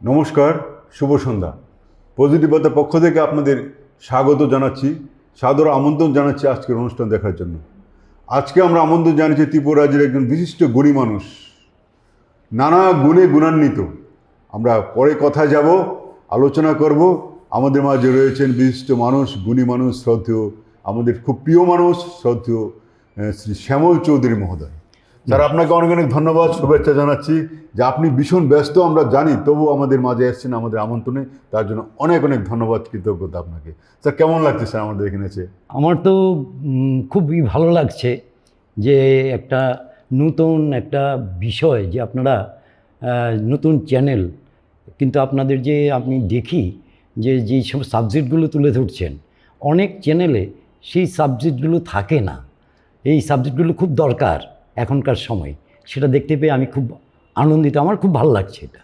নমস্কার, শুভ সন্ধ্যা। পজিটিভতার পক্ষ থেকে আপনাদের স্বাগত জানাচ্ছি, সাদর আমন্ত্রণ জানাচ্ছি আজকের অনুষ্ঠান দেখার জন্য। আজকে আমরা আমন্ত্রণ জানাচ্ছি ত্রিপুরা রাজ্যের একজন বিশিষ্ট গুণী মানুষ, নানা গুণে গুণান্বিত। আমরা পরে কথা যাব, আলোচনা করব। আমাদের মাঝে রয়েছেন বিশিষ্ট মানুষ, গুণী মানুষ, শ্রদ্ধেয়, আমাদের খুব প্রিয় মানুষ, শ্রদ্ধেয় শ্রী শ্যামল চৌধুরী মহোদয়। স্যার, আপনাকে অনেক অনেক ধন্যবাদ, শুভেচ্ছা জানাচ্ছি যে আপনি ভীষণ ব্যস্ত আমরা জানি, তবু আমাদের মাঝে এসেছেন আমাদের আমন্ত্রণে, তার জন্য অনেক অনেক ধন্যবাদ, কৃতজ্ঞতা আপনাকে। স্যার, কেমন লাগছে স্যার আমাদের এখানে এসে? আমার তো খুবই ভালো লাগছে যে একটা নতুন একটা বিষয়, যে আপনারা নতুন চ্যানেল, কিন্তু আপনাদের যে আমি দেখি যে যেই সব সাবজেক্টগুলো তুলে ধরছেন, অনেক চ্যানেলে সেই সাবজেক্টগুলো থাকে না। এই সাবজেক্টগুলো খুব দরকার এখনকার সময়, সেটা দেখতে পেয়ে আমি খুব আনন্দিত, আমার খুব ভালো লাগছে এটা।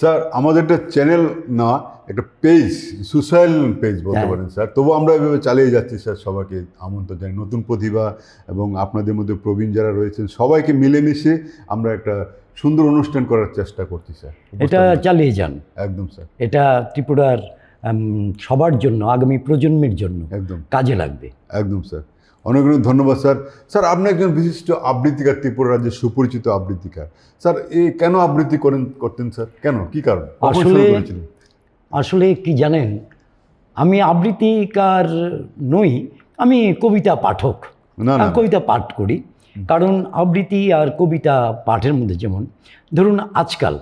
স্যার, আমাদের একটা চ্যানেল না, একটা পেজ, সোশ্যাল পেজ বলতে পারেন স্যার, তবু আমরা এভাবে চালিয়ে যাচ্ছি স্যার। সবাইকে আমন্ত্রণ জানাই, নতুন প্রতিভা এবং আপনাদের মধ্যে প্রবীণ যারা রয়েছেন সবাইকে মিলেমিশে আমরা একটা সুন্দর অনুষ্ঠান করার চেষ্টা করছি স্যার। এটা চালিয়ে যান, একদম স্যার। এটা ত্রিপুরার সবার জন্য, আগামী প্রজন্মের জন্য একদম কাজে লাগবে। একদম স্যার, অনেক অনেক ধন্যবাদ স্যার। স্যার, আপনি একজন বিশিষ্ট আবৃত্তিকার, ত্রিপুরা রাজ্যের সুপরিচিত আবৃত্তিকার। স্যার, কেন আবৃত্তি করতেন স্যার? কেন, কি কারণ? আসলে কি জানেন, আমি আবৃত্তিকার নই, আমি কবিতা পাঠক। কবিতা পাঠ করি, কারণ আবৃত্তি আর কবিতা পাঠের মধ্যে, যেমন ধরুন আজকাল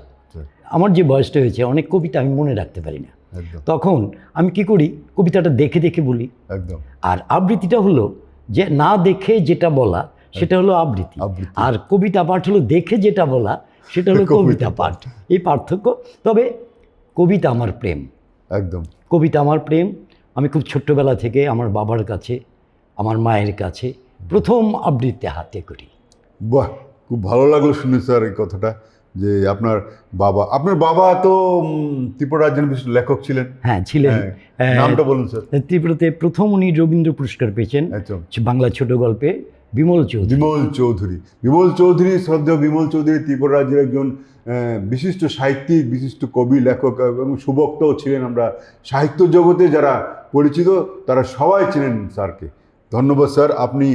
আমার যে বয়সটা হয়েছে, অনেক কবিতা আমি মনে রাখতে পারি না, তখন আমি কি করি, কবিতাটা দেখে দেখে বলি। একদম। আর আবৃত্তিটা হলো যে না দেখে যেটা বলা, সেটা হলো আবৃত্তি। আর কবিতা পাঠ হলো দেখে যেটা বলা, সেটা হলো কবিতা পাঠ। এই পার্থক্য। তবে কবিতা আমার প্রেম, একদম কবিতা আমার প্রেম। আমি খুব ছোট্টবেলা থেকে আমার বাবার কাছে, আমার মায়ের কাছে প্রথম আবৃত্তি হাতে করি। বাহ, খুব ভালো লাগলো শুনে স্যার এই কথাটা, যে আপনার বাবা তো ত্রিপুরা রাজ্যের বিশিষ্ট লেখক ছিলেন। হ্যাঁ, ছিলেন। নামটা বলুন স্যার। ত্রিপুরাতে প্রথম উনি রবীন্দ্র পুরস্কার পেয়েছেন বাংলা ছোট গল্পে, বিমল চৌধুরী, শ্রদ্ধেয় বিমল চৌধুরী ত্রিপুরা রাজ্যের একজন বিশিষ্ট সাহিত্যিক, বিশিষ্ট কবি, লেখক এবং সুবক্তাও ছিলেন। আমরা সাহিত্য জগতে যারা পরিচিত তারা সবাই চিনেন স্যারকে। ধন্যবাদ স্যার, আপনি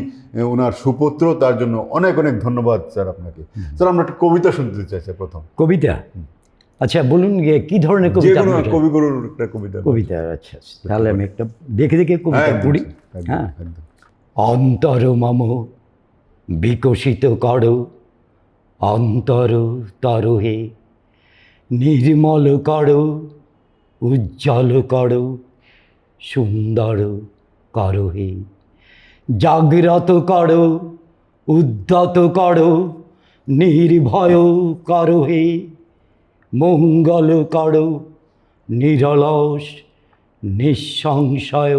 ওনার সুপুত্র, তার জন্য অনেক অনেক ধন্যবাদ স্যার আপনাকে। স্যার, আমরা একটা কবিতা শুনতে চাই স্যার। প্রথম কবিতা? আচ্ছা বলুন, কি ধরনের কবিতা? কবিগুরুর একটা কবিতা। আচ্ছা, তাহলে আমি একটা দেখে দেখে কবিতা পড়ি। হ্যাঁ। অন্তর মম বিকশিত করো, অন্তর তরহে নির্মল করো, উজ্জ্বল করো, সুন্দর করো হে। জাগ্রত করো, উদ্যত করো, নির্ভয় করো হে। মঙ্গল করো, নিরলস নিঃসংশয়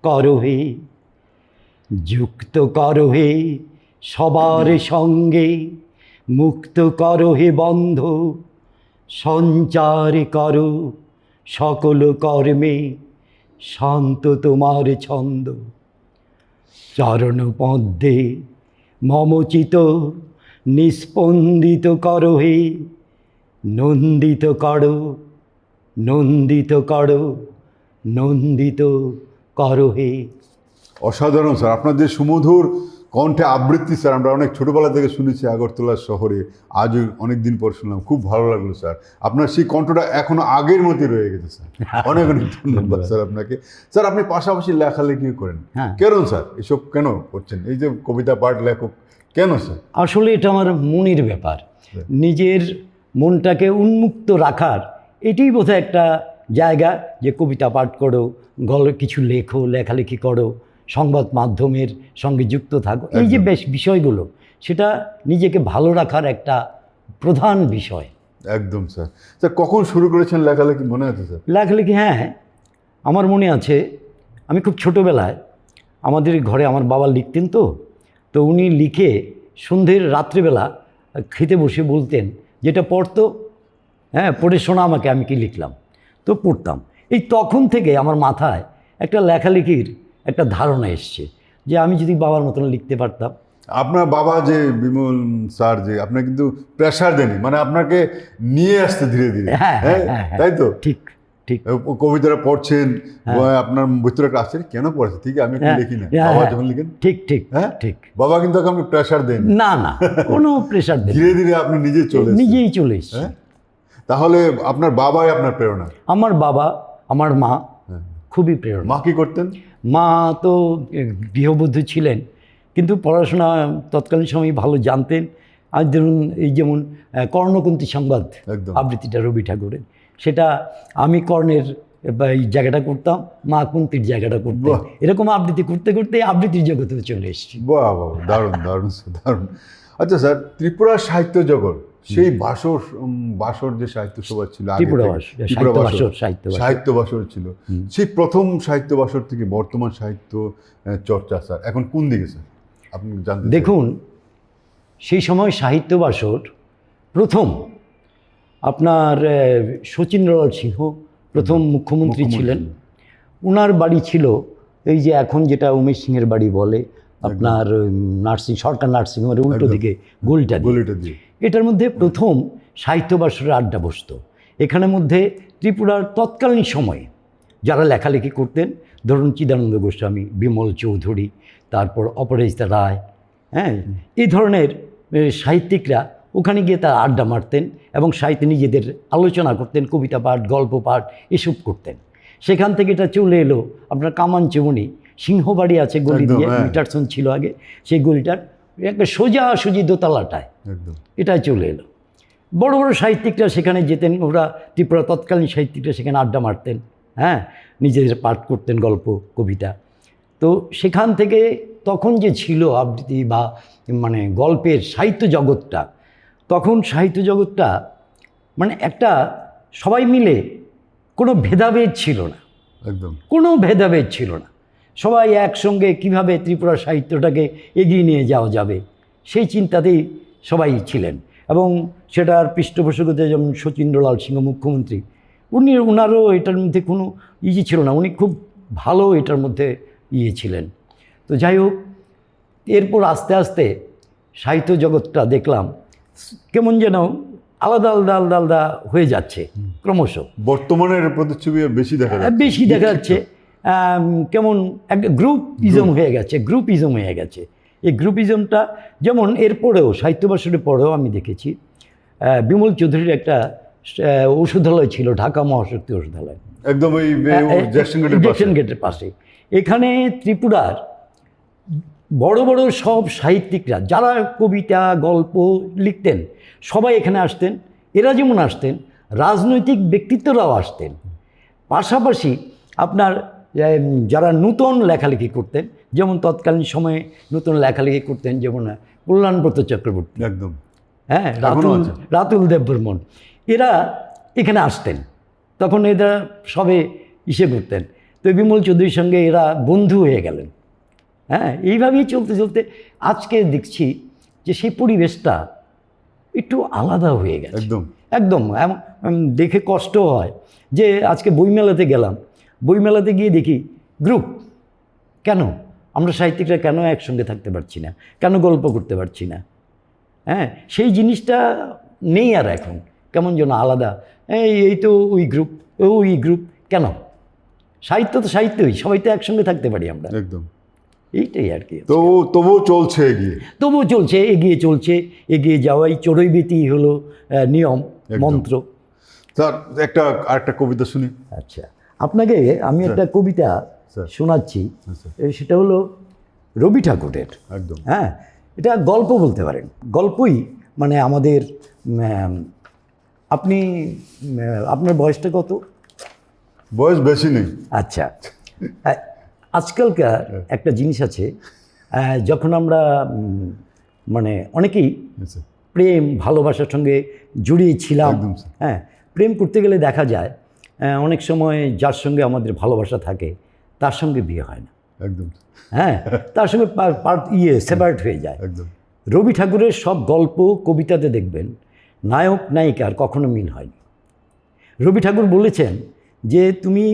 করো হে। যুক্ত করো হে সবার সঙ্গে, মুক্ত করো হে বন্ধ, সঞ্চার করো সকল কর্মে, শান্ত তোমার ছন্দ। চরণ পদ্মে মমচিত নিস্পন্দিত করো হে। নন্দিত করো, নন্দিত করো, নন্দিত করো হে। অসাধারণ স্যার, আপনাদের সুমধুর কণ্ঠে আবৃত্তি স্যার আমরা অনেক ছোটোবেলা থেকে শুনেছি আগরতলা শহরে, আজও অনেক দিন পর শুনলাম, খুব ভালো লাগলো স্যার। আপনার সেই কণ্ঠটা এখনও আগের মতোই রয়ে গেছে স্যার। অনেক অনেক ধন্যবাদ স্যার আপনাকে। স্যার, আপনি পাশাপাশি লেখালেখিও করেন, কেন স্যার এসব কেন করছেন? এই যে কবিতা পাঠ, লেখক, কেন স্যার? আসলে এটা আমার মনের ব্যাপার, নিজের মনটাকে উন্মুক্ত রাখার এটাই বোধহয় একটা জায়গা, যে কবিতা পাঠ করো, কিছু লেখো, লেখালেখি করো, সংবাদ মাধ্যমের সঙ্গে যুক্ত থাকো। এই যে বেশ বিষয়গুলো, সেটা নিজেকে ভালো রাখার একটা প্রধান বিষয়। একদম স্যার। স্যার, কখন শুরু করেছেন লেখালেখি, মনে আছে স্যার? লেখালেখি, হ্যাঁ আমার মনে আছে। আমি খুব ছোটোবেলায় আমাদের ঘরে আমার বাবা লিখতেন, তো উনি লিখে সন্ধ্যের রাত্রিবেলা খেতে বসে বলতেন, যেটা পড়তো, হ্যাঁ পড়ে শোনা আমাকে, আমি কি লিখলাম, তো পড়তাম। এই তখন থেকে আমার মাথায় একটা লেখালেখির একটা ধারণা এসছে, যে আমি যদি বাবার মতন লিখতে পারতাম আপনার বাবা যে বিমল স্যার যে আপনাকে কিন্তু প্রেশার দেননি, মানে আপনাকে নিয়ে আসতে ধীরে ধীরে, হ্যাঁ, হ্যাঁ হ্যাঁ, হ্যাঁ। তাই তো? ঠিক ঠিক কবিতাটা পড়ছেন, আপনার ভিতরে একটা আসছে কেন পড়েছে, ঠিক আছে আমি একটু হ্যাঁ, লিখি না, হ্যাঁ, বাবা হ্যাঁ। যখন লিখেন, ঠিক ঠিক হ্যাঁ ঠিক বাবা কিন্তু আপনি প্রেশার দেন, না না কোনো প্রেশার দেন ধীরে ধীরে আপনি নিজে চলে এসেছেন। নিজেই চলে এসছি। হ্যাঁ তাহলে আপনার বাবাই আপনার প্রেরণা। আমার বাবা আমার মা হ্যাঁ। খুবই প্রেরণা। মা কি করতেন? মা তো গৃহবধূ ছিলেন, কিন্তু পড়াশোনা তৎকালীন সময় ভালো জানতেন। আজ ধরুন এই যেমন কর্ণকুন্তী সংবাদ একদম। আবৃত্তিটা রবি ঠাকুরের, সেটা আমি কর্ণের এই জায়গাটা করতাম, মা কুন্তির জায়গাটা করতেন। বাহ। এরকম আবৃত্তি করতে করতে আবৃত্তির জগতে চলে এসেছি। বাহ বাহ, দারুণ দারুণ দারুণ। আচ্ছা স্যার, ত্রিপুরা সাহিত্য জগৎ সেই বাসর যে সাহিত্য সভা ছিল আগে ত্রিপুরা থেকে, বাসর, ত্রিপুরা সাহিত্য বাসর, বাসর, সাহিত্য বাসর। সাহিত্য বাসর ছিল, সেই প্রথম সাহিত্য বাসর থেকে বর্তমান সাহিত্য চর্চা স্যার এখন কোন দিকে স্যার আপনি জানতে চাই? দেখুন, সেই সময় সাহিত্য বাসর প্রথম আপনার শচীন্দ্রলাল সিংহ প্রথম মুখ্যমন্ত্রী ছিলেন। ওনার বাড়ি ছিল এই যে এখন যেটা উমেশ সিংহের বাড়ি বলে, আপনার নার্সিং সরকার নার্সিংহোমের উল্টো দিকে গোলটা দিয়ে। গলিটা দিয়ে এটার মধ্যে প্রথম সাহিত্য বাসরের আড্ডা বসতো। এখানের মধ্যে ত্রিপুরার তৎকালীন সময়ে যারা লেখালেখি করতেন, ধরুন চিদানন্দ গোস্বামী, বিমল চৌধুরী, তারপর অপরাজিতা রায়, হ্যাঁ, এই ধরনের সাহিত্যিকরা ওখানে গিয়ে তারা আড্ডা মারতেন এবং সাহিত্যে নিজেদের আলোচনা করতেন, কবিতা পাঠ, গল্প পাঠ এসব করতেন। সেখান থেকে এটা চলে এলো আপনার কামানচুমনি সিংহবাড়ি আছে গলি একদম, দিয়ে, হ্যাঁ। পিটারসন ছিল আগে, সেই গলিটার একটা সোজাসুজি দোতলাটায় একদম এটাই চলে এলো। বড় বড় সাহিত্যিকরা সেখানে যেতেন, ওরা ত্রিপুরা তৎকালীন সাহিত্যিকরা সেখানে আড্ডা মারতেন, হ্যাঁ, নিজেদের পাঠ করতেন গল্প কবিতা। তো সেখান থেকে তখন যে ছিল আবৃত্তি বা মানে গল্পের সাহিত্য জগৎটা, তখন সাহিত্য জগৎটা মানে একটা সবাই মিলে কোনো ভেদাভেদ ছিল না, একদম কোনো ভেদাভেদ ছিল না। সবাই একসঙ্গে কিভাবে ত্রিপুরা সাহিত্যটাকে এগিয়ে নিয়ে যাওয়া যাবে সেই চিন্তাতেই সবাই ছিলেন। এবং সেটার পৃষ্ঠপোষকতা যেমন শচীন্দ্রলাল সিংহ মুখ্যমন্ত্রী, ওনারও এটার মধ্যে কোনো ছিল না, উনি খুব ভালো এটার মধ্যে ছিলেন। তো যাই হোক, এরপর আস্তে আস্তে সাহিত্য জগৎটা দেখলাম কেমন যেন আলাদা আলাদা আলাদা আলাদা হয়ে যাচ্ছে ক্রমশ। বর্তমানের প্রতিচ্ছবি বেশি দেখা যাচ্ছে, বেশি দেখা যাচ্ছে কেমন একটা গ্রুপিজম হয়ে গেছে, গ্রুপিজম হয়ে গেছে। এই গ্রুপিজমটা যেমন এরপরেও সাহিত্য বাসরের পরেও আমি দেখেছি বিমল চৌধুরীর একটা ঔষধালয় ছিল, ঢাকা মহাশক্তি ঔষধালয়, একদম ওই জ্যাকসন গেটের পাশে। জ্যাকসন গেটের পাশে। এখানে ত্রিপুরার বড় বড় সব সাহিত্যিকরা যারা কবিতা গল্প লিখতেন সবাই এখানে আসতেন। এরা যেমন আসতেন, রাজনৈতিক ব্যক্তিত্বরাও আসতেন। পাশাপাশি আপনার যারা নূতন লেখালেখি করতেন, যেমন তৎকালীন সময়ে নতুন লেখালেখি করতেন যেমন কল্যাণব্রত চক্রবর্তী, একদম হ্যাঁ, এখনো আছে। রাতুল দেববর্মন, এরা এখানে আসতেন। তখন এরা সবে করতেন। তো বিমল চৌধুরীর সঙ্গে এরা বন্ধু হয়ে গেলেন। হ্যাঁ, এইভাবেই চলতে চলতে আজকে দেখছি যে সেই পরিবেশটা একটু আলাদা হয়ে গেছে একদম একদম। দেখে কষ্ট হয় যে আজকে বইমেলাতে গেলাম, বইমেলাতে গিয়ে দেখি গ্রুপ। কেন আমরা সাহিত্যিকরা কেন একসঙ্গে থাকতে পারছি না, কেন গল্প করতে পারছি না? হ্যাঁ, সেই জিনিসটা নেই আর এখন, কেমন যেন আলাদা। এই তো ওই গ্রুপ, ওই গ্রুপ, কেন? সাহিত্য তো সাহিত্যই, সবাই তো একসঙ্গে থাকতে পারি আমরা, একদম। এইটাই আর কি। তবুও চলছে এগিয়ে, তবুও চলছে, এগিয়ে চলছে, এগিয়ে যাওয়াই চড়ুইবেতি হলো নিয়ম মন্ত্র। স্যার আরেকটা কবিতা শুনি। আচ্ছা, আপনাকে আমি একটা কবিতা স্যার। শোনাচ্ছি, আচ্ছা। সেটা হলো রবি ঠাকুরের। একদম হ্যাঁ, এটা গল্প বলতে পারেন, গল্পই মানে আমাদের আপনি আপনার বয়সটা কত? বয়স বেশি নেই। আচ্ছা, আজকালকার একটা জিনিস আছে, যখন আমরা মানে অনেকেই আচ্ছা, প্রেম ভালোবাসার সঙ্গে জড়িয়ে ছিলাম, একদম স্যার। হ্যাঁ, প্রেম করতে গেলে দেখা যায় অনেক সময় যার সঙ্গে আমাদের ভালোবাসা থাকে তার সঙ্গে বিয়ে হয় না, একদম হ্যাঁ, তার সঙ্গে সেপারেট হয়ে যায়। একদম রবি ঠাকুরের সব গল্প কবিতাতে দেখবেন নায়ক নায়িকার কখনো মিল হয়নি। রবি ঠাকুর বলেছেন যে তুমি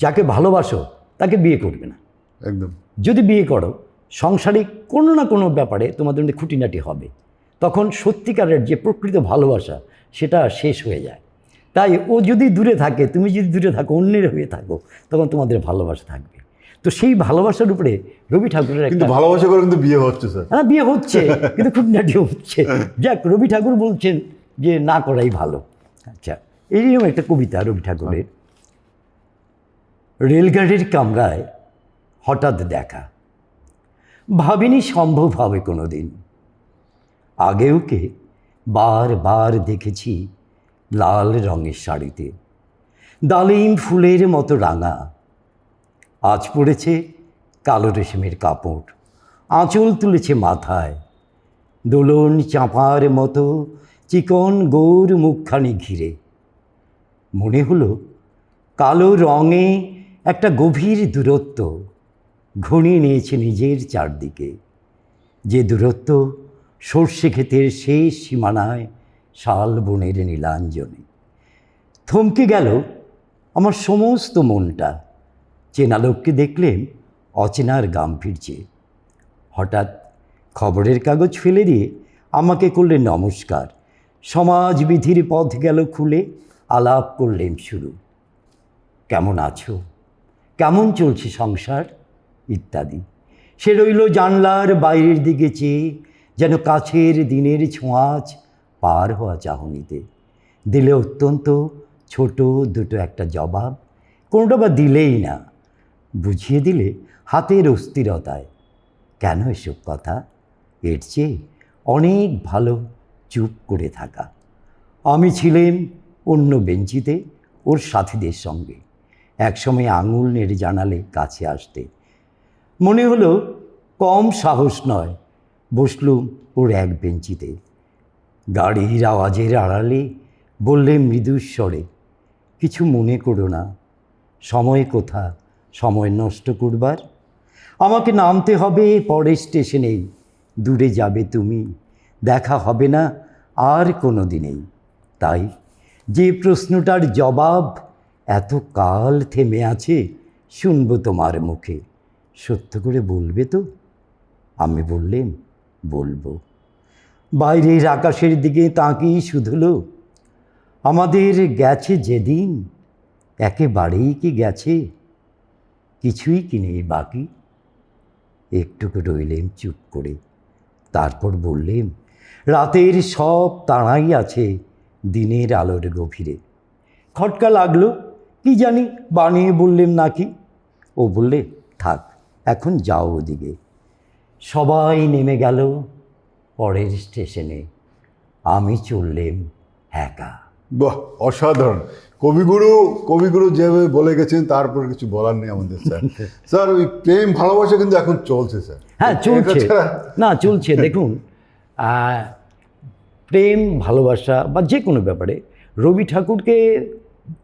যাকে ভালোবাসো তাকে বিয়ে করবে না, একদম যদি বিয়ে করো সাংসারিক কোনো না কোনো ব্যাপারে তোমাদের মধ্যে খুঁটিনাটি হবে, তখন সত্যিকারের যে প্রকৃত ভালোবাসা সেটা শেষ হয়ে যায়। তাই ও যদি দূরে থাকে, তুমি যদি দূরে থাকো, অন্যের হয়ে থাকো, তখন তোমাদের ভালোবাসা থাকবে। তো সেই ভালোবাসার উপরে রবি ঠাকুরের কিন্তু একটা ভালোবাসা করে কিন্তু বিয়ে হচ্ছে স্যার। হ্যাঁ, বিয়ে হচ্ছে, কিন্তু খুঁটিনাটিও হচ্ছে। যাক, রবি ঠাকুর বলছেন যে না করাই ভালো। আচ্ছা, এইরকম একটা কবিতা রবি ঠাকুরের। রেলগাড়ির কামরায় হঠাৎ দেখা, ভাবিনি সম্ভব হবে কোনো দিন। আগে ওকে বারবার দেখেছি লাল রঙের শাড়িতে, ডালিম ফুলের মতো রাঙা। আজ পড়েছে কালো রেশমের কাপড়, আঁচল তুলেছে মাথায়, দোলন চাঁপার মতো চিকন গৌর মুখখানি ঘিরে। মনে হলো কালো রঙে একটা গভীর দূরত্ব ঘনিয়ে নিয়েছে নিজের চারদিকে, যে দূরত্ব সর্ষে ক্ষেতের শেষ সীমানায় শাল বনের নীলাঞ্জনে। থমকে গেল আমার সমস্ত মনটা, চেনা লোককে দেখলেন অচেনার গাম্ভীর্যে। হঠাৎ খবরের কাগজ ফেলে দিয়ে আমাকে করলেন নমস্কার, সমাজবিধির পথ গেল খুলে, আলাপ করলেন শুরু। কেমন আছো, কেমন চলছে সংসার ইত্যাদি। সে রইল জানলার বাইরের দিকে চেয়ে, যেন কাছের দিনের ছোঁয়াচ পার হওয়া চাহনিতে। দিলে অত্যন্ত ছোট দুটো একটা জবাব, কোনোটা বা দিলেই না, বুঝিয়ে দিলে হাতের অস্থিরতায়। কেন এসব কথা? এর চেয়ে অনেক ভালো চুপ করে থাকা। আমি ছিলেন অন্য বেঞ্চিতে ওর সাথীদের সঙ্গে, একসময় আঙুল নেড়ে জানালে কাছে আসতে। মনে হলো কম সাহস নয়, বসলুম ওর এক বেঞ্চিতে। গাড়ির আওয়াজের আড়ালে বললে মৃদুস্বরে, কিছু মনে করো না, সময় কোথা সময় নষ্ট করবার। আমাকে নামতে হবে পরের স্টেশনেই, দূরে যাবে তুমি, দেখা হবে না আর কোনো দিনেই। তাই যে প্রশ্নটার জবাব এত কাল থেমে আছে, শুনবো তোমার মুখে, সত্য করে বলবে তো? আমি বললেন, বলবো। বাইরের আকাশের দিকে তাকিয়ে শুধুলো, আমাদের গেছে যেদিন, একেবারেই কি গেছে, কিছুই কি নেই বাকি। একটুকু রইলেন চুপ করে, তারপর বললেন, রাতের সব তাড়াই আছে দিনের আলোর গভীরে। খটকা লাগলো, কি জানি বানিয়ে বললেন নাকি। ও বললে, থাক এখন যাও ওদিকে। সবাই নেমে গেল পরের স্টেশনে, আমি চললেম একা। বাহ, অসাধারণ। কবিগুরু যেভাবে বলে গেছেন তারপর কিছু বলার নেই আমাদের স্যার। স্যার ওই প্রেম ভালোবাসা কিন্তু এখন চলছে স্যার। হ্যাঁ, চলছে, না চলছে। দেখুন, প্রেম ভালোবাসা বা যে কোনো ব্যাপারে রবি ঠাকুরকে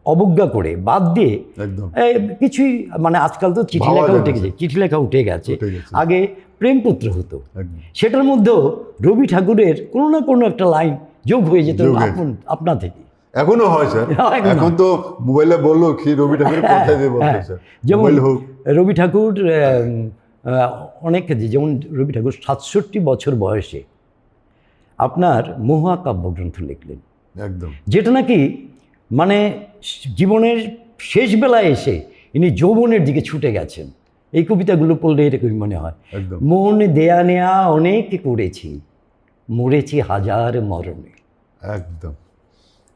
অবজ্ঞা করে বাদ দিয়ে একদম কিছুই, মানে আজকাল তো চিঠি ভাবা লেখা যায় না উঠে গেছে, চিঠি লেখা উঠে গেছে। উঠে গেছে। আগে প্রেমপত্র হতো, একদম। সেটার মধ্যেও রবি ঠাকুরের কোনো না কোনো একটা লাইন যোগ হয়ে যেত যোগ হয়ে আপনা থেকে। এখনো হয় স্যার, এখনো। এখন তো মোবাইলে বললো কি রবি ঠাকুর কোথায় দিয়ে বলতে স্যার, যেমন মোবাইল হোক। রবি ঠাকুর অনেক ক্ষেত্রে, যেমন রবি ঠাকুর 67 বছর বয়সে আপনার মহাকাব্য গ্রন্থ লিখলেন, একদম যেটা নাকি মানে জীবনের শেষ বেলায় এসে ইনি যৌবনের দিকে ছুটে গেছেন। এই কবিতাগুলো পড়লে এরকমই মনে হয়। একদম মন দেয়া নেয়া অনেক করেছি, মরেছি হাজার মরণে। একদম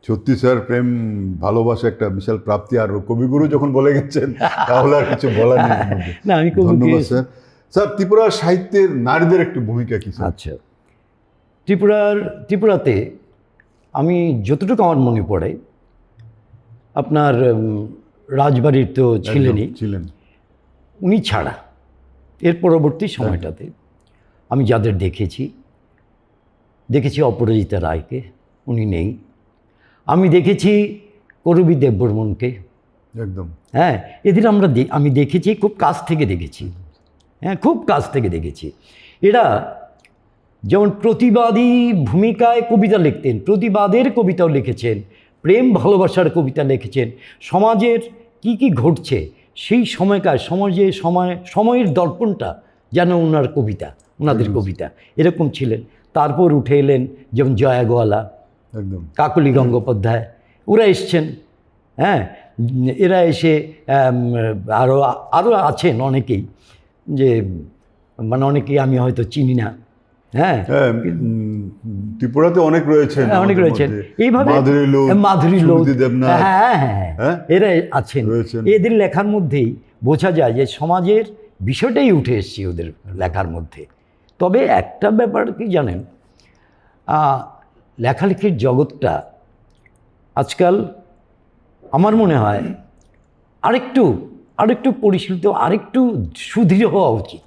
সত্যি স্যার, প্রেম ভালোবাসা একটা বিশাল প্রাপ্তি। আর কবিগুরু যখন বলে গেছেন তাহলে আর কিছু বলার নেই এর মধ্যে। না, আমি কবিকে- ধন্যবাদ স্যার। স্যার, ত্রিপুরা সাহিত্যের নারীদের একটু ভূমিকা কি স্যার? আচ্ছা, ত্রিপুরাতে আমি যতটুকু আমার মনে পড়ে, আপনার রাজবাড়ির তো ছিলেনই, একদম ছিলেন। উনি ছাড়া এর পরবর্তী সময়টাতে আমি যাদের দেখেছি অপরাজিতা রায়কে, উনি নেই। আমি দেখেছি করবী দেববর্মনকে, একদম হ্যাঁ, এদের আমি দেখেছি, খুব কাছ থেকে দেখেছি, হ্যাঁ, খুব কাছ থেকে দেখেছি। এরা যেমন প্রতিবাদী ভূমিকায় কবিতা লিখতেন, প্রতিবাদের কবিতাও লিখেছেন, প্রেম ভালোবাসার কবিতা লিখেছেন, সমাজের কি কি ঘটছে সেই সময়কার সময়ের দর্পণটা যেন ওনার কবিতা, ওনাদের কবিতা এরকম ছিলেন। তারপর উঠে এলেন যেমন জয়া গোয়ালা, একদম কাকলি গঙ্গোপাধ্যায়, ওরা এসছেন। হ্যাঁ, এরা এসে আরও আরও আছেন অনেকেই, যে মানে অনেকেই আমি হয়তো চিনি না। হ্যাঁ, হ্যাঁ, ত্রিপুরাতে অনেক রয়েছেন, অনেক আমাদের রয়েছেন মধ্যে। এইভাবে। মাধুরী লোক, সুমতি দেবনাথ, হ্যাঁ হ্যাঁ হ্যাঁ? এরা আছেন। রয়েছেন। এদের লেখার মধ্যেই বোঝা যায় যে সমাজের বিষয়টাই উঠে এসছে ওদের লেখার মধ্যে। তবে একটা ব্যাপার কি জানেন, লেখালেখির জগৎটা আজকাল আমার মনে হয় আরেকটু পরিশীলিত, আরেকটু সুদৃঢ় হওয়া উচিত,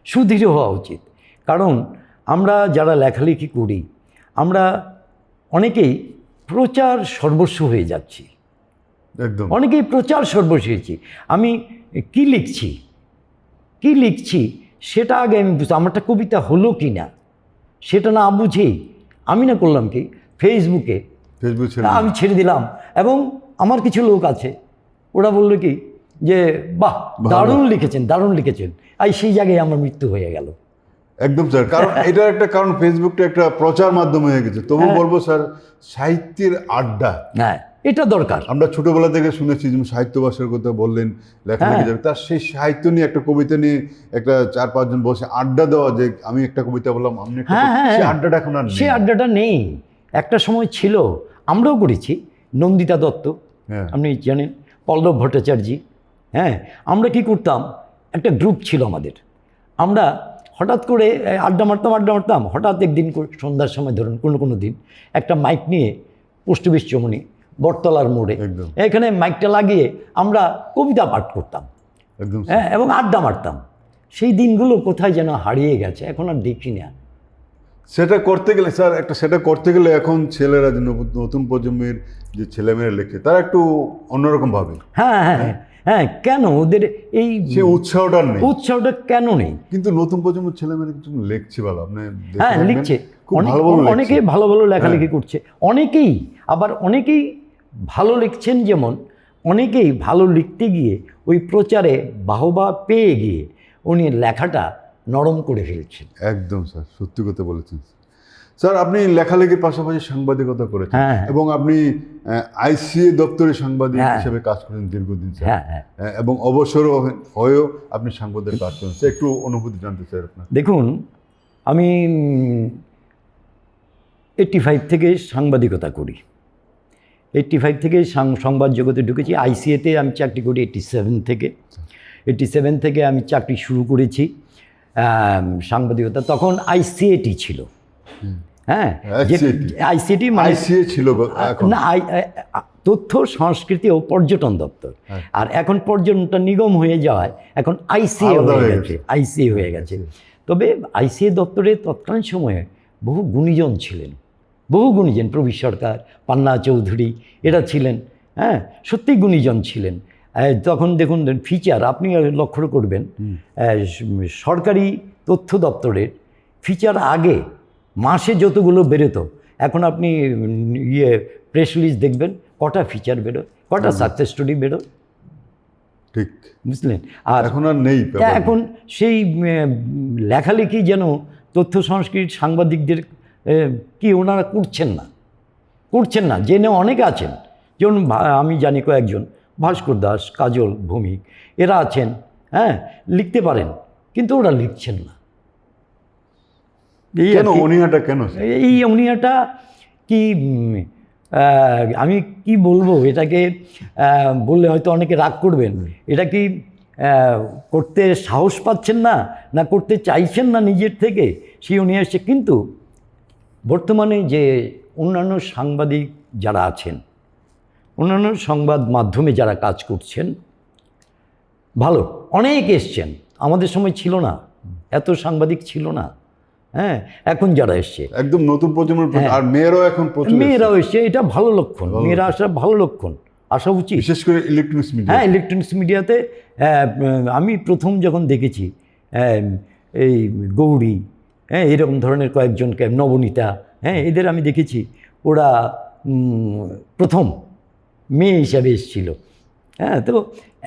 সুদৃঢ় হওয়া উচিত। কারণ আমরা যারা লেখালেখি করি, আমরা অনেকেই প্রচার সর্বস্ব হয়ে যাচ্ছি, একদম অনেকেই প্রচার সর্বস্ব হয়েছি। আমি কি লিখছি সেটা আগে আমি বুঝতে, আমারটা কবিতা হলো কি না সেটা না বুঝেই আমি না করলাম কি, ফেসবুকে ফেসবুক আমি ছেড়ে দিলাম। এবং আমার কিছু লোক আছে, ওরা বললো কি যে বাহ, দারুণ লিখেছেন, আর সেই জায়গায় আমার মৃত্যু হয়ে গেল। একদম স্যার, কারণ এটার একটা কারণ ফেসবুকটা একটা প্রচার মাধ্যম হয়ে গেছে। তবু বলবো স্যার, সাহিত্যের আড্ডা, হ্যাঁ এটা দরকার। আমরা ছোটবেলা থেকে শুনেছি, যেমন সাহিত্য ভাষার কথা বললেন, লেখালেখি যাবে, তার সেই সাহিত্য নিয়ে একটা কবিতা নিয়ে একটা 4-5 জন বসে আড্ডা দেওয়া, যে আমি একটা কবিতা বললাম, আপনি একটা সেই আড্ডাটা এখন আর নেই। সে আড্ডাটা নেই। একটা সময় ছিল, আমরাও করেছি, নন্দিতা দত্ত, হ্যাঁ। আপনি জানেন, পল্লব ভট্টাচার্য। হ্যাঁ, আমরা কি করতাম, একটা গ্রুপ ছিল আমাদের, আমরা হঠাৎ করে আড্ডা মারতাম। হঠাৎ একদিন সন্ধ্যার সময় ধরুন কোনো দিন একটা মাইক নিয়ে পোস্ট অফিস চমনি বটতলার মোড়ে একদম। এখানে মাইকটা লাগিয়ে আমরা কবিতা পাঠ করতাম। একদম হ্যাঁ, এবং আড্ডা মারতাম। সেই দিনগুলো কোথায় যেন হারিয়ে গেছে, এখন আর দেখি না। সেটা করতে গেলে স্যার, সেটা করতে গেলে এখন ছেলেরা, যে নতুন প্রজন্মের যে ছেলেমেয়েরা লেখে, তারা একটু অন্যরকম ভাবে। হ্যাঁ, কেন ওদের এই সে উৎসাহটা নেই, উৎসাহটা কেন নেই? কিন্তু নতুন প্রজন্মের ছেলেমেয়েরা কিছু লিখছে ভালো, আপনি দেখে হ্যাঁ, থাকবেন, লিখছে, খুব ভালো ভালো লিখছে। অনেকেই ভালো লেখালেখি করছে, অনেকেই ভালো লিখছেন। যেমন অনেকেই ভালো লিখতে গিয়ে ওই প্রচারে বাহবা পেয়ে গিয়ে উনি লেখাটা নরম করে ফেলছেন। একদম স্যার, সত্যি কথা বলেছেন স্যার। আপনি লেখালেখির পাশাপাশি সাংবাদিকতা করেছেন, হ্যাঁ। এবং আপনি আইসিএ দপ্তরে সাংবাদিক হিসেবে কাজ করেন দীর্ঘদিন স্যার। হ্যাঁ। এবং অবসর হয়েও আপনি সাংবাদিক কাজ করেন, স্যার একটু অনুভূতি জানতে চাই আপনার। দেখুন, আমি 85 থেকে সাংবাদিকতা করি। 85 থেকে সংবাদ জগতে ঢুকেছি। আইসিএতে আমি চাকরি করি 87 থেকে আমি চাকরি শুরু করেছি সাংবাদিকতা। তখন আইসিএটি ছিল। হ্যাঁ, আইসিএটি মানে আইসিএ ছিল এখন না, তথ্য সংস্কৃতি ও পর্যটন দপ্তর। আর এখন পর্যটন নিগম হয়ে যাওয়ায় এখন আইসিএ হয়ে গেছে। তবে আইসিএ দপ্তরে তৎকালীন সময়ে বহু গুণীজন ছিলেন, প্রবীর সরকার, পান্না চৌধুরী, এরা ছিলেন। হ্যাঁ, সত্যিই গুণীজন ছিলেন। তখন দেখুন ফিচার, আপনি লক্ষ্য করবেন, সরকারি তথ্য দপ্তরের ফিচার আগে মাসে যতগুলো বেরোতো, এখন আপনি প্রেস রিলিজ দেখবেন কটা ফিচার বেরোয়, কটা সাকসেস স্টোরি বেরোয়, ঠিক বুঝলেন? আর এখন আর নেই। এখন সেই লেখালেখি যেন তথ্য সংস্কৃতির সাংবাদিকদের কি ওনারা করছেন না, জেনে অনেকে আছেন। যেমন আমি জানি কয়েকজন, ভাস্কর দাস, কাজল ভৌমিক, এরা আছেন, হ্যাঁ, লিখতে পারেন, কিন্তু ওরা লিখছেন না। এই অনীহাটা কি, আমি কি বলবো এটাকে, বললে হয়তো অনেকে রাগ করবেন। এটা কি করতে সাহস পাচ্ছেন না করতে চাইছেন না নিজের থেকে, সেই অনীহা এসছে। কিন্তু বর্তমানে যে অন্যান্য সাংবাদিক যারা আছেন, অন্যান্য সংবাদ মাধ্যমে যারা কাজ করছেন, ভালো অনেক এসছেন। আমাদের সময় ছিল না, এত সাংবাদিক ছিল না। হ্যাঁ, এখন যারা এসছে একদম নতুন প্রজন্মের, আর মেয়েরাও এখন মেয়েরাও এসছে, এটা ভালো লক্ষণ। মেয়েরা আসা ভালো লক্ষণ, আসা উচিত, বিশেষ করে ইলেকট্রনিক্স মিডিয়া। হ্যাঁ, ইলেকট্রনিক্স মিডিয়াতে আমি প্রথম যখন দেখেছি এই গৌরী, হ্যাঁ, এরকম ধরনের কয়েকজনকে, নবনীতা, হ্যাঁ, এদের আমি দেখেছি, ওরা প্রথম মেয়ে হিসাবে এসেছিল। হ্যাঁ, তো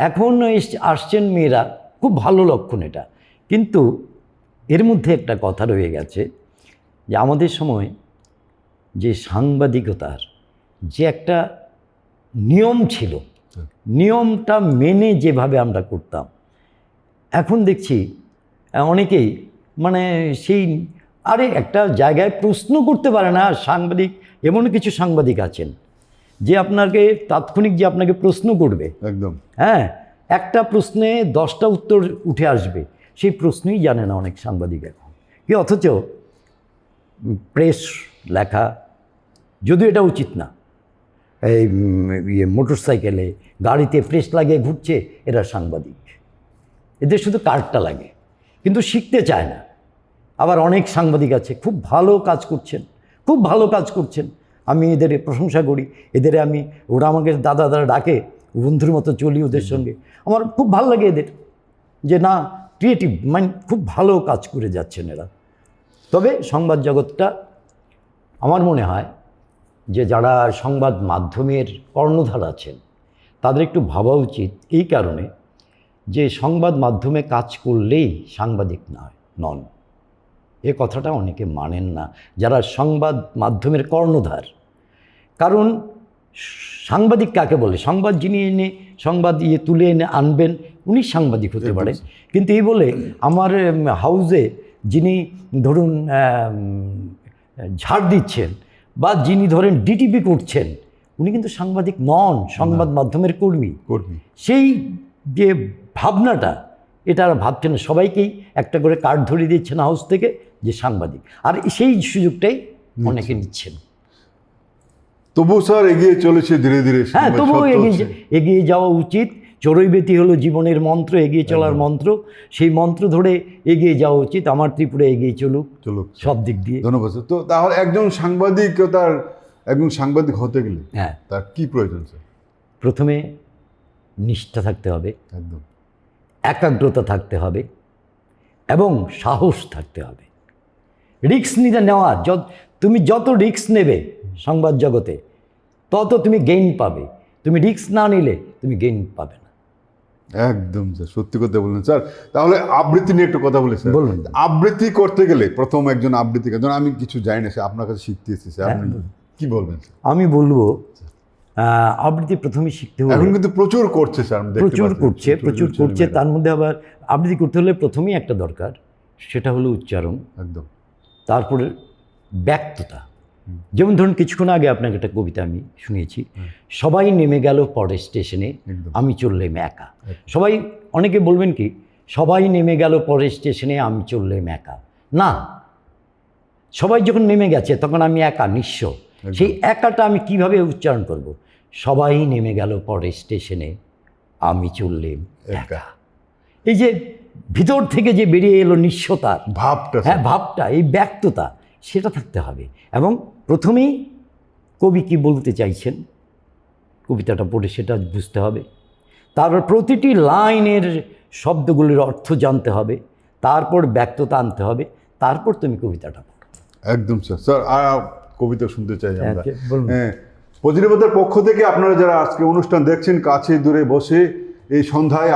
এখন আসছেন মেয়েরা, খুব ভালো লক্ষণ এটা। কিন্তু এর মধ্যে একটা কথা রয়ে গেছে যে আমাদের সময় যে সাংবাদিকতার যে একটা নিয়ম ছিল, নিয়মটা মেনে যেভাবে আমরা করতাম, এখন দেখছি অনেকেই মানে সেই আরে একটা জায়গায় প্রশ্ন করতে পারে না সাংবাদিক। এমন কিছু সাংবাদিক আছেন যে আপনাকে তাৎক্ষণিক যে আপনাকে প্রশ্ন করবে, একদম হ্যাঁ, একটা প্রশ্নে 10টা উত্তর উঠে আসবে, সেই প্রশ্নই জানে না অনেক সাংবাদিক এখন। কি অথচ প্রেস লেখা, যদিও এটা উচিত না, এই মোটর সাইকেলে গাড়িতে প্রেস লাগিয়ে ঘুরছে, এরা সাংবাদিক। এদের শুধু কার্ডটা লাগে, কিন্তু শিখতে চায় না। আবার অনেক সাংবাদিক আছে খুব ভালো কাজ করছেন, খুব ভালো কাজ করছেন, আমি এদের প্রশংসা করি। এদের ওরা আমাকে দাদা দাদা ডাকে, বন্ধুর মতো চলি ওদের সঙ্গে। আমার খুব ভালো লাগে এদের, যে না, ক্রিয়েটিভ মাইন্ড, খুব ভালো কাজ করে যাচ্ছেন এরা। তবে সংবাদ জগৎটা আমার মনে হয় যে যারা সংবাদ মাধ্যমের কর্ণধার আছেন তাদের একটু ভাবা উচিত, এই কারণে যে সংবাদ মাধ্যমে কাজ করলেই সাংবাদিক নন। এ কথাটা অনেকে মানেন না যারা সংবাদ মাধ্যমের কর্ণধার। কারণ সাংবাদিক কাকে বলে? সংবাদ যিনি এনে সংবাদ তুলে এনে আনবেন, উনি সাংবাদিক হতে পারেন। কিন্তু এই বলে আমার হাউসে যিনি ধরুন ঝাড় দিচ্ছেন বা যিনি ধরেন ডিটিপি করছেন, উনি কিন্তু সাংবাদিক নন, সংবাদ মাধ্যমের কর্মী। সেই যে ভাবনাটা, এটা আর ভাবছেন না। সবাইকেই একটা করে কার্ড ধরিয়ে দিচ্ছেন হাউস থেকে যে সাংবাদিক, আর সেই সুযোগটাই অনেকে নিচ্ছেন। তবু স্যার এগিয়ে চলেছে ধীরে ধীরে। হ্যাঁ, তবুও এগিয়ে যাওয়া উচিত। চড়ুইবেতি হলো জীবনের মন্ত্র, এগিয়ে চলার মন্ত্র। সেই মন্ত্র ধরে এগিয়ে যাওয়া উচিত। আমার ত্রিপুরা এগিয়ে চলুক সব দিক দিয়ে। ধন্যবাদ স্যার। তো তাহলে একজন সাংবাদিক হতে গেলে হ্যাঁ, তার কি প্রয়োজন স্যার? প্রথমে নিষ্ঠা থাকতে হবে, একদম একাগ্রতা থাকতে হবে এবং সাহস থাকতে হবে। রিস্ক নিতে নেওয়ার, তুমি যত রিস্ক নেবে সংবাদ জগতে, তত তুমি গেইন পাবে। তুমি রিস্ক না নিলে তুমি গেইন পাবে না। একদম স্যার, সত্যি কথা বললেন স্যার। তাহলে আবৃত্তি নিয়ে একটু কথা বলি স্যার। বলুন। আবৃত্তি করতে গেলে প্রথম একজন আবৃত্তিকার, ধরুন আমি কিছু জানি না স্যার, আপনার কাছে শিখতে এসেছি স্যার, আপনি কি বলবেন স্যার? আমি বলবো আবৃত্তি প্রথমেই শিখতে হবে। এখন কিন্তু প্রচুর করছে স্যার, প্রচুর করছে। তার মধ্যে আবার আবৃত্তি করতে হলে প্রথমেই একটা দরকার, সেটা হলো উচ্চারণ। একদম। তারপরে ব্যক্ততা। যেমন ধরুন কিছুক্ষণ আগে আপনাকে একটা কবিতা আমি শুনিয়েছি, সবাই নেমে গেল পরের স্টেশনে, আমি চললাম একা। সবাই, অনেকে বলবেন কি সবাই নেমে গেল পরের স্টেশনে, আমি চললাম একা। না, সবাই যখন নেমে গেছে তখন আমি একা, নিঃস্ব। সেই একাটা আমি কিভাবে উচ্চারণ করব? সবাই নেমে গেল পরের স্টেশনে, আমি চললাম একা। এই যে ভিতর থেকে যে বেরিয়ে এলো নিঃস্বতার ভাবটা, হ্যাঁ ভাবটা, এই ব্যক্ততা, সেটা থাকতে হবে। এবং প্রথমেই কবি কি বলতে চাইছেন কবিতাটা পড়ে সেটা বুঝতে হবে। তারপর প্রতিটি লাইনের শব্দগুলির অর্থ জানতে হবে, তারপর ব্যক্ততা আনতে হবে, তারপর তুমি কবিতাটা পড়ো। একদম স্যার। স্যার আর কবিতা শুনতে চাই আমরা। বলুন। হ্যাঁ, প্রতিনিধিতার পক্ষ থেকে আপনারা যারা আজকে অনুষ্ঠান দেখছেন কাছে দূরে বসে, এই সন্ধ্যায়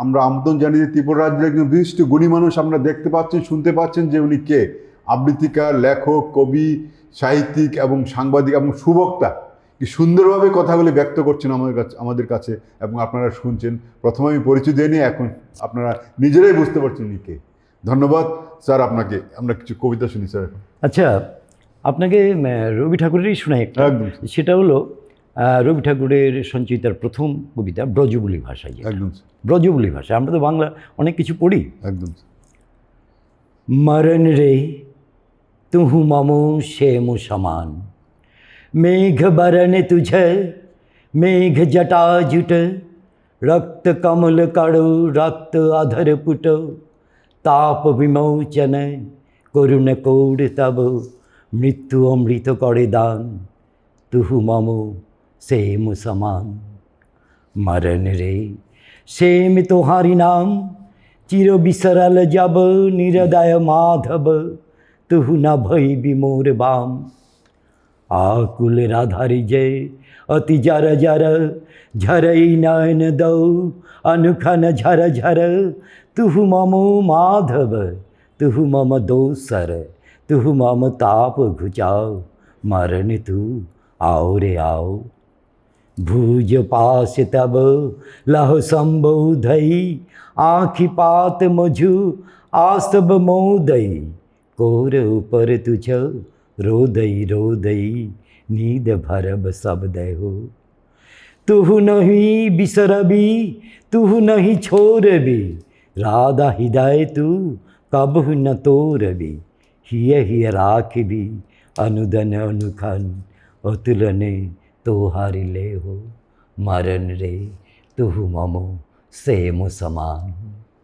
আমরা আমন্ত্রণ জানিয়ে ত্রিপুরা রাজ্যের একজন বিশিষ্ট গুণী মানুষ আমরা দেখতে পাচ্ছেন, শুনতে পাচ্ছেন যে উনি কে? আবৃত্তিকার, লেখক, কবি, সাহিত্যিক এবং সাংবাদিক এবং সুবক্তা। কি সুন্দরভাবে কথাগুলি ব্যক্ত করছেন আমাদের কাছে এবং আপনারা শুনছেন। প্রথমে আমি পরিচয় দিয়ে নিই, এখন আপনারা নিজেরাই বুঝতে পারছেন উনি কে। ধন্যবাদ স্যার আপনাকে। আমরা কিছু কবিতা শুনি স্যার এখন। আচ্ছা, আপনাকে রবি ঠাকুরেরই শোনাই একটা। সেটা হলো রবি ঠাকুরের সঞ্চিতার প্রথম কবিতা, ব্রজবুলি ভাষায়। একদম ব্রজবুলি ভাষা। আমরা তো বাংলা অনেক কিছু পড়ি। একদম। मरन रे तुहु ममो शेम समान, मेघ बरन तुझे मेघ जटा जुट, रक्त कमल करो रक्त अधर पुट, ताप विमोचन करुण कौर तब, मृत्यु अमृत करे दान, तुहु ममो शेम समान। मरन रे शेम तोहारी नाम, चिर बिसरल जब निरदय माधव, तुहु न भई विमोर बाम। आकुल राधारी जय अति जर जर झरई नयन दौ अनुखन झर झर तुहु मम माधव तुहु मम दोसर तुहु मम ताप घुचाओ मरण तू आओ रे आओ भुज पास तब लह संबोधई आँखि पात मझु आसब मोदई कोर ऊपर तुझ रोदई रोदई नींद भरब सब देहो तुहु नहीं बिसरबी तुहु नहीं छोड़बी राधा हृदय तू कबहु न तोड़बी हिय राखबी अनुदन अनुखन अतुलने तोहारी ले हो मरण रे तुहु ममो सेम समान।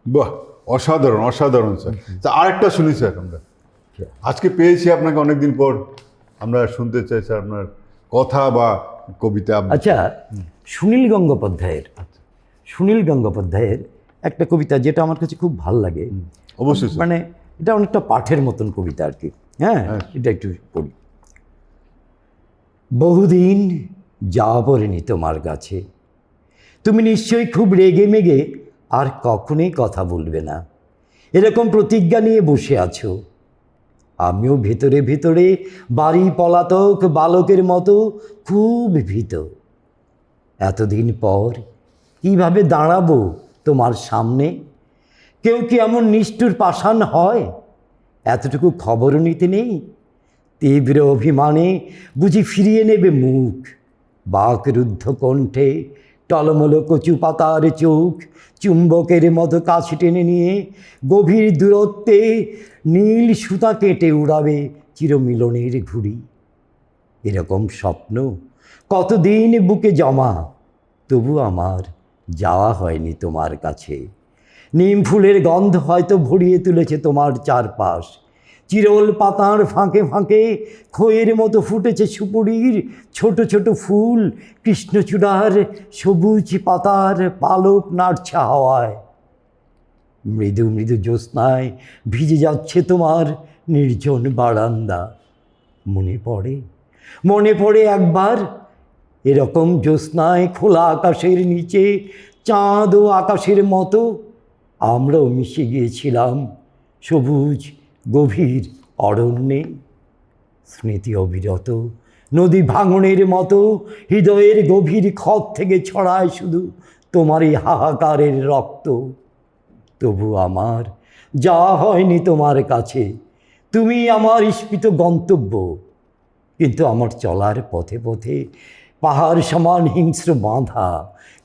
বাহ, অসাধারণ অসাধারণ স্যার। তা আরেকটা শুনি স্যার, আমরা আজকে পেয়েছি আপনাকে অনেকদিন পর, আমরা শুনতে চাই স্যার আপনার কথা বা কবিতা। আচ্ছা, সুনীল গঙ্গোপাধ্যায়ের একটা কবিতা যেটা আমার কাছে খুব ভাল লাগে। অবশ্যই স্যার। মানে এটা অনেকটা পাঠের মতন কবিতা আর কি। হ্যাঁ, এটা একটু পড়ি। বহুদিন যাবরেনি তোমার কাছে, তুমি নিশ্চয়ই খুব রেগে মেগে আর কখনোই কথা বলবে না, এরকম প্রতিজ্ঞা নিয়ে বসে আছো। আমিও ভেতরে ভেতরে বাড়ি পলাতক বালকের মতো খুব ভীত। এতদিন পর কিভাবে দাঁড়াবো তোমার সামনে? কেউ কি এমন নিষ্ঠুর পাষাণ হয়? এতটুকু খবরও নিতে নেই? তীব্র অভিমানে বুঝি ফিরিয়ে নেবে মুখ, বাকরুদ্ধ কণ্ঠে টলমল কচু পাতার চোখ চুম্বকের মতো কাছে টেনে নিয়ে গভীর দূরত্বে নীল সুতা কেটে উড়াবে চিরমিলনের ঘুড়ি। এরকম স্বপ্ন কতদিন বুকে জমা, তবু আমার যাওয়া হয়নি তোমার কাছে। নিম ফুলের গন্ধ হয়তো ভরিয়ে তুলেছে তোমার চারপাশ, চিরল পাতার ফাঁকে ফাঁকে খইয়ের মতো ফুটেছে সুপুরির ছোট ছোট ফুল, কৃষ্ণচূড়ার সবুজ পাতার পালক নাড়ছে হাওয়ায়। মৃদু মৃদু জ্যোৎস্নায় ভিজে যাচ্ছে তোমার নির্জন বারান্দা। মনে পড়ে একবার এরকম জ্যোৎস্নায় খোলা আকাশের নিচে চাঁদ ও আকাশের মতো আমরাও মিশে গিয়েছিলাম সবুজ গভীর অরণ্যে। স্মৃতি অবিরত নদী ভাঙনের মতো হৃদয়ের গভীর ক্ষত থেকে ছড়ায় শুধু তোমারই হাহাকারের রক্ত। তবু আমার যাওয়া হয়নি তোমার কাছে, তুমি আমার স্ফীত গন্তব্য। কিন্তু আমার চলার পথে পথে পাহাড় সমান হিংস্র বাঁধা,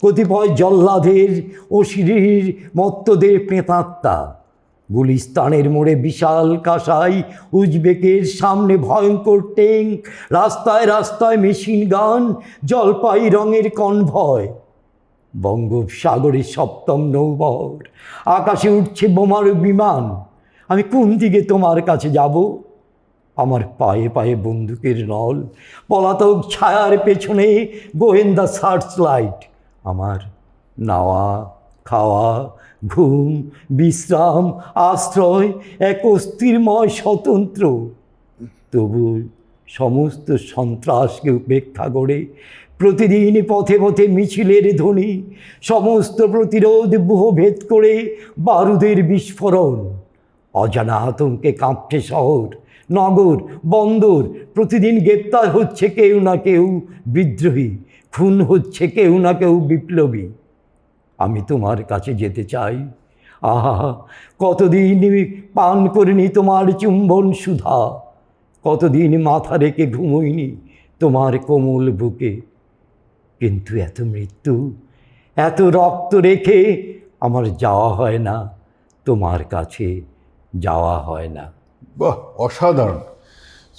কতিপয় জল্লাদের অশিরির মত্তদের প্রেতাত্মা। গুলিস্তানের মোড়ে বিশাল কাসাই, উজবেকের সামনে ভয়ঙ্কর ট্যাঙ্ক, রাস্তায় রাস্তায় মেশিন গান, জলপাই রঙের কনভয়। বঙ্গোপসাগরের সপ্তম নৌবহর, আকাশে উঠছে বোমার বিমান। আমি কোন দিকে তোমার কাছে যাব? আমার পায়ে পায়ে বন্দুকের নল, পলাতক ছায়ার পেছনে গোয়েন্দা সার্চ লাইট। আমার নাওয়া খাওয়া ঘুম বিশ্রাম আশ্রয় এক অস্থিরময় স্বতন্ত্র। তবু সমস্ত সন্ত্রাসকে উপেক্ষা করে প্রতিদিন পথে পথে মিছিলের ধ্বনি, সমস্ত প্রতিরোধ বুহভেদ করে বারুদের বিস্ফোরণ। অজানা আতঙ্কে কাঁপছে শহর নগর বন্দর, প্রতিদিন গ্রেপ্তার হচ্ছে কেউ না কেউ বিদ্রোহী, খুন হচ্ছে কেউ না কেউ বিপ্লবী। আমি তোমার কাছে যেতে চাই, আহা কতদিন পান করিনি তোমার চুম্বন সুধা, কতদিন মাথা রেখে ঘুমোইনি তোমার কোমল বুকে। কিন্তু এত মৃত্যু এত রক্ত রেখে আমার যাওয়া হয় না তোমার কাছে, যাওয়া হয় না। বাহ, অসাধারণ।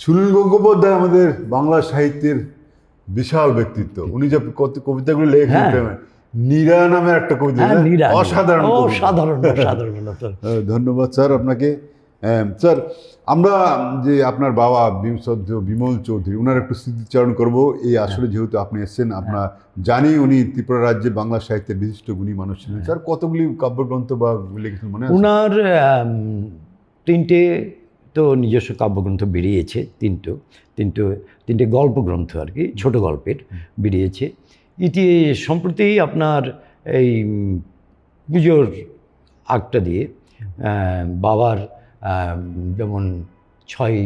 সুনীল গঙ্গোপাধ্যায় আমাদের বাংলা সাহিত্যের বিশাল ব্যক্তিত্ব। উনি যে কবিতাগুলো লেখেন, নীরা নামের একটা কবিতা, অসাধারণ অসাধারণ অসাধারণ। ধন্যবাদ স্যার আপনাকে। স্যার, আমরা যে আপনার বাবা বিমল চৌধুরী, ওনার একটু স্মৃতিচারণ করবো। এই আসলে যেহেতু আপনি এসছেন, আপনার জানি উনি ত্রিপুরা রাজ্যে বাংলা সাহিত্যের বিশিষ্ট গুণী মানুষ ছিলেন। স্যার, কতগুলি কাব্যগ্রন্থ বা লিখেছেন মনে আছে? ওনার তো নিজস্ব কাব্যগ্রন্থ বেরিয়েছে তিনটে গল্প গ্রন্থ আর কি, ছোট গল্পের বেরিয়েছে। সম্প্রতি আপনার এই পুজোর আগটা দিয়ে বাবার যেমন 6ই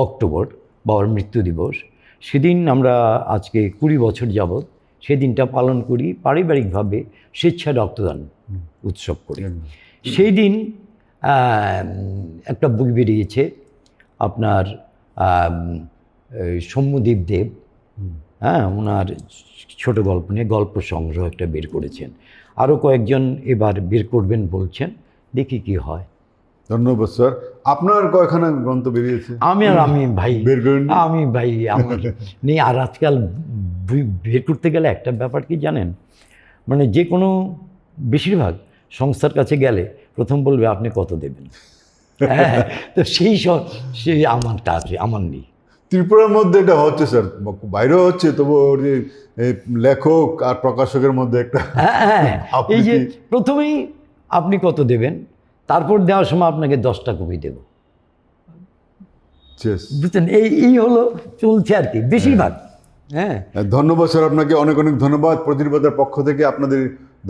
অক্টোবর বাবার মৃত্যু দিবস, সেদিন আমরা আজকে 20 বছর যাবৎ সেদিনটা পালন করি পারিবারিকভাবে স্বেচ্ছা রক্তদান উৎসব করি। সেই দিন একটা বই বেরিয়েছে আপনার সৌম্যদীপ দেব, হ্যাঁ, ওনার ছোট গল্প নিয়ে গল্প সংগ্রহ একটা বের করেছেন। আরও কয়েকজন এবার বের করবেন বলছেন, দেখি কি হয়। ধন্যবাদ স্যার। আপনার কয়খানা গ্রন্থ বেরিয়েছে? আমি ভাই বের করেন নি? আমি ভাই আমার নেই। আর আজকাল বের করতে গেলে একটা ব্যাপার কি জানেন, মানে যে কোনো বেশিরভাগ সংস্থার কাছে গেলে প্রথম বলবে আপনি কত দেবেন। হ্যাঁ, তো সেই আমারটা আছে, আমার নেই। ত্রিপুরার মধ্যে এটা হচ্ছে স্যার, বাইরেও হচ্ছে, তবু ওর যে লেখক আর প্রকাশকের মধ্যে একটা হ্যাঁ, এই যে আবৃত্তি। প্রথমেই আপনি কত দেবেন, তারপর দেওয়ার সময় আপনাকে 10টা কপি দেব, Yes. বুঝছেন? এই হলো চলছে আর কি বেশিরভাগ। হ্যাঁ, ধন্যবাদ স্যার, আপনাকে অনেক অনেক ধন্যবাদ। প্রতিনিধিতার পক্ষ থেকে আপনাদের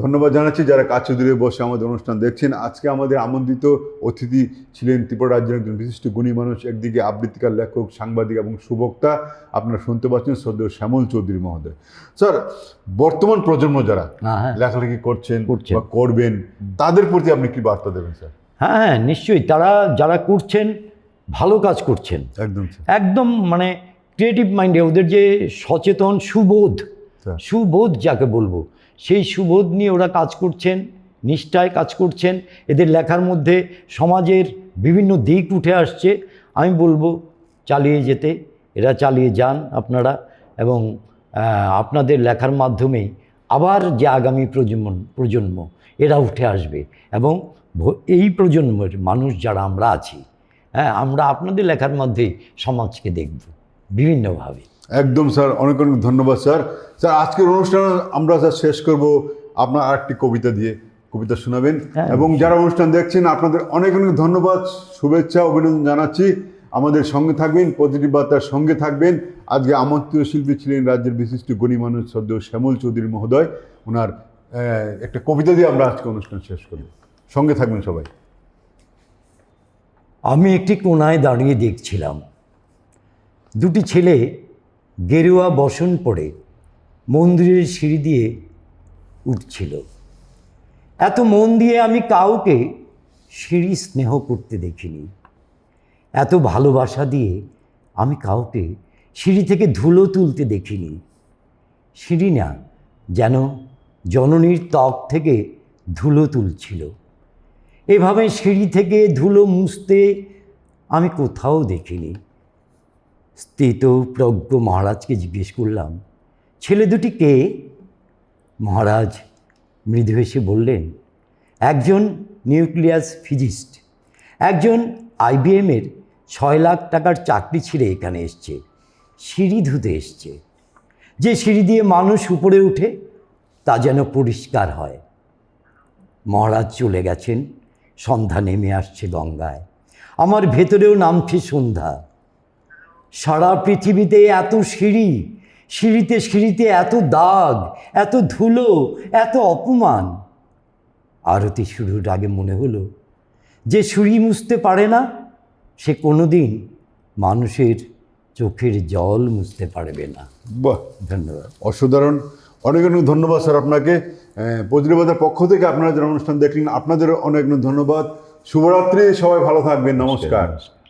ধন্যবাদ জানাচ্ছি যারা কাছে দূরে বসে আমাদের অনুষ্ঠান দেখছেন। আজকে আমাদের আমন্ত্রিত অতিথি ছিলেন ত্রিপুরা রাজ্যের একজন বিশিষ্ট গুণী মানুষ, একদিকে আবৃত্তিকার, লেখক, সাংবাদিক এবং সুবক্তা। আপনারা শুনতে পাচ্ছেন শ্রদ্ধেয় শ্যামল চৌধুরী মহোদয়। স্যার, বর্তমান প্রজন্ম যারা হ্যাঁ, লেখালেখি করছেন বা করবেন, তাদের প্রতি আপনি কি বার্তা দেবেন স্যার? হ্যাঁ, নিশ্চয়ই। যারা করছেন ভালো কাজ করছেন, একদম স্যার। একদম মানে ক্রিয়েটিভ মাইন্ডে, ওদের যে সচেতন সুবোধ যাকে বলবো, সেই সুবোধ নিয়ে ওরা কাজ করছেন, নিষ্ঠায় কাজ করছেন। এদের লেখার মধ্যে সমাজের বিভিন্ন দিক উঠে আসছে। আমি বলবো চালিয়ে যেতে, এরা চালিয়ে যান আপনারা, এবং আপনাদের লেখার মাধ্যমেই আবার যে আগামী প্রজন্ম এরা উঠে আসবে, এবং এই প্রজন্মের মানুষ যারা আমরা আছি, হ্যাঁ, আমরা আপনাদের লেখার মধ্যেই সমাজকে দেখব বিভিন্নভাবে। একদম স্যার, অনেক অনেক ধন্যবাদ স্যার। স্যার, আজকের অনুষ্ঠান আমরা স্যার শেষ করব আপনার আরেকটি কবিতা দিয়ে, কবিতা শোনাবেন। এবং যারা অনুষ্ঠান দেখছেন আপনাদের অনেক অনেক ধন্যবাদ, শুভেচ্ছা, অভিনন্দন জানাচ্ছি। আমাদের সঙ্গে থাকবেন, পজিটিভ বার্তার সঙ্গে থাকবেন। আজকে আমন্ত্রিত শিল্পী ছিলেন রাজ্যের বিশিষ্ট গুণী মানুষ শ্রদ্ধেয় শ্যামল চৌধুরী মহোদয়। ওনার একটা কবিতা দিয়ে আমরা আজকে অনুষ্ঠান শেষ করব। সঙ্গে থাকবেন সবাই। আমি একটি কোণায় দাঁড়িয়ে দেখছিলাম, দুটি ছেলে গেরুয়া বসন পরে মন্দিরের সিঁড়ি দিয়ে উঠছিল। এত মন দিয়ে আমি কাউকে সিঁড়ি স্নেহ করতে দেখিনি। এত ভালোবাসা দিয়ে আমি কাউকে সিঁড়ি থেকে ধুলো তুলতে দেখিনি। সিঁড়ি না, যেন জননীর ত্বক থেকে ধুলো তুলছিল। এভাবে সিঁড়ি থেকে ধুলো মুছতে আমি কোথাও দেখিনি। স্থিত প্রজ্ঞ মহারাজকে জিজ্ঞেস করলাম, ছেলে দুটি কে? মহারাজ মৃদু হেসে বললেন, একজন নিউক্লিয়াস ফিজিস্ট, একজন IBM-এর 6 লাখ টাকার চাকরি ছেড়ে এখানে এসছে, সিঁড়ি ধুতে এসছে। যে সিঁড়ি দিয়ে মানুষ উপরে ওঠে তা যেন পরিষ্কার হয়। মহারাজ চলে গেছেন, সন্ধ্যা নেমে আসছে গঙ্গায়, আমার ভেতরেও নামছে সন্ধ্যা। সারা পৃথিবীতে এত সিঁড়ি, সিঁড়িতে এত দাগ, এত ধুলো, এত অপমান। আরতি শুরুর আগে মনে হলো, যে সিঁড়ি মুছতে পারে না সে কোনোদিন মানুষের চোখের জল মুছতে পারবে না। বাহ, ধন্যবাদ। অসাধারণ, অনেক অনেক ধন্যবাদ স্যার আপনাকে। প্রতিনিধিতার পক্ষ থেকে আপনারা যারা অনুষ্ঠান দেখলেন আপনাদের অনেক অনেক ধন্যবাদ। শুভরাত্রি, সবাই ভালো থাকবেন, নমস্কার।